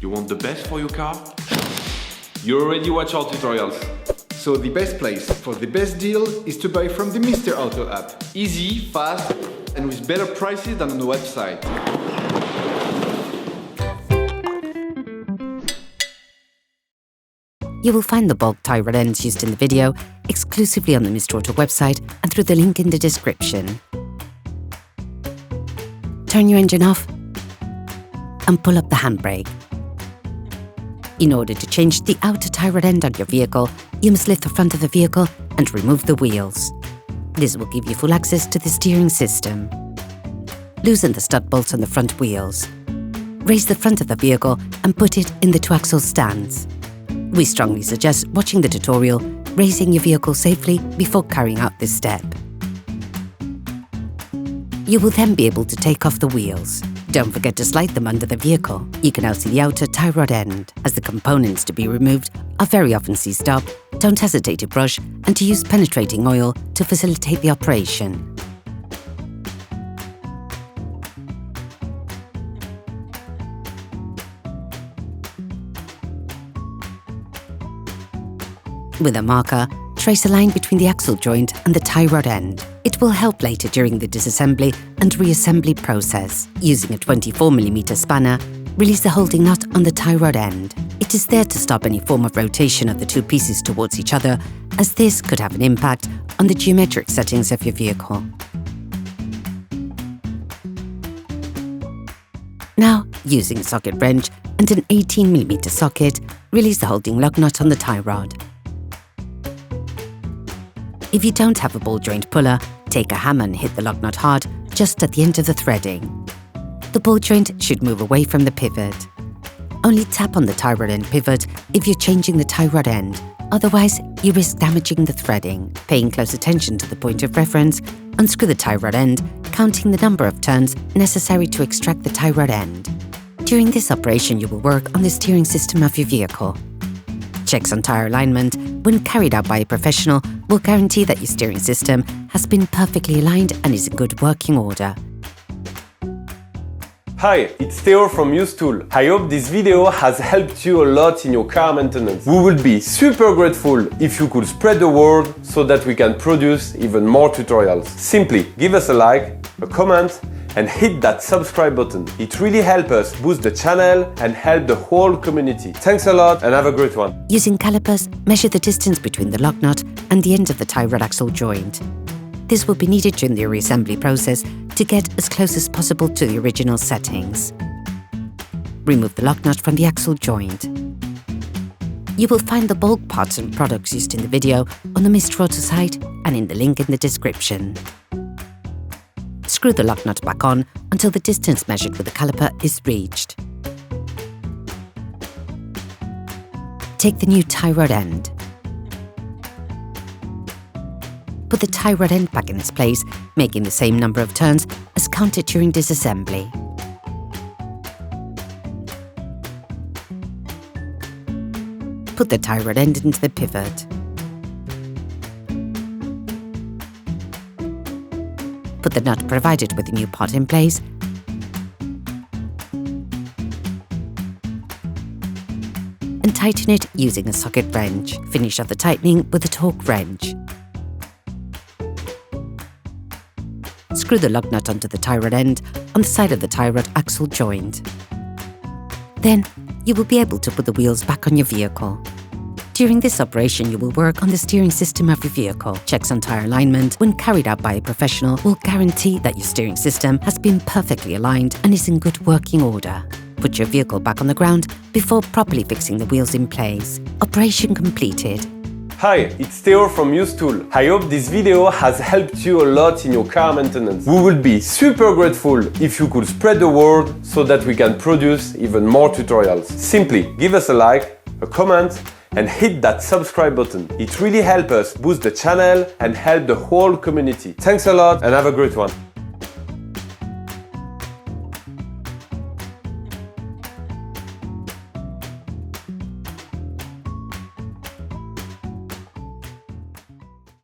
You want the best for your car? You already watch our tutorials. So the best place for the best deal is to buy from the Mr. Auto app. Easy, fast, and with better prices than on the website. You will find the bulk tie rod ends used in the video exclusively on the Mr. Auto website and through the link in the description. Turn your engine off and pull up the handbrake. In order to change the outer tie rod end on your vehicle, you must lift the front of the vehicle and remove the wheels. This will give you full access to the steering system. Loosen the stud bolts on the front wheels. Raise the front of the vehicle and put it in the two-axle stands. We strongly suggest watching the tutorial, raising your vehicle safely before carrying out this step. You will then be able to take off the wheels. Don't forget to slide them under the vehicle. You can now see the outer tie rod end. As the components to be removed are very often seized up, don't hesitate to brush and to use penetrating oil to facilitate the operation. With a marker, trace a line between the axle joint and the tie rod end. It will help later during the disassembly and reassembly process. Using a 24mm spanner, release the holding nut on the tie rod end. It is there to stop any form of rotation of the two pieces towards each other, as this could have an impact on the geometric settings of your vehicle. Now, using a socket wrench and an 18mm socket, release the holding lug nut on the tie rod. If you don't have a ball joint puller, take a hammer and hit the lug nut hard just at the end of the threading. The ball joint should move away from the pivot. Only tap on the tie rod end pivot if you're changing the tie rod end, otherwise you risk damaging the threading. Paying close attention to the point of reference, unscrew the tie rod end, counting the number of turns necessary to extract the tie rod end. During this operation you will work on the steering system of your vehicle. Checks on tyre alignment, when carried out by a professional, will guarantee that your steering system has been perfectly aligned and is in good working order. Hi, it's Theo from UseTool. I hope this video has helped you a lot in your car maintenance. We would be super grateful if you could spread the word so that we can produce even more tutorials. Simply give us a like, a comment, and hit that subscribe button. It really helps us boost the channel and help the whole community. Thanks a lot and have a great one. Using calipers, measure the distance between the lug nut and the end of the tie rod axle joint. This will be needed during the reassembly process to get as close as possible to the original settings. Remove the lug nut from the axle joint. You will find the bulk parts and products used in the video on the Mr. Auto site and in the link in the description. Screw the lug nut back on until the distance measured with the caliper is reached. Take the new tie rod end. Put the tie rod end back in its place, making the same number of turns as counted during disassembly. Put the tie rod end into the pivot. Put the nut provided with the new pot in place and tighten it using a socket wrench. Finish off the tightening with a torque wrench. Screw the lug nut onto the tie rod end on the side of the tie rod axle joint. Then you will be able to put the wheels back on your vehicle. During this operation, you will work on the steering system of your vehicle. Checks on tyre alignment, when carried out by a professional, will guarantee that your steering system has been perfectly aligned and is in good working order. Put your vehicle back on the ground before properly fixing the wheels in place. Operation completed. Hi, it's Theo from UseTool. I hope this video has helped you a lot in your car maintenance. We would be super grateful if you could spread the word so that we can produce even more tutorials. Simply give us a like, a comment, and hit that subscribe button. It really helps us boost the channel and help the whole community. Thanks a lot and have a great one.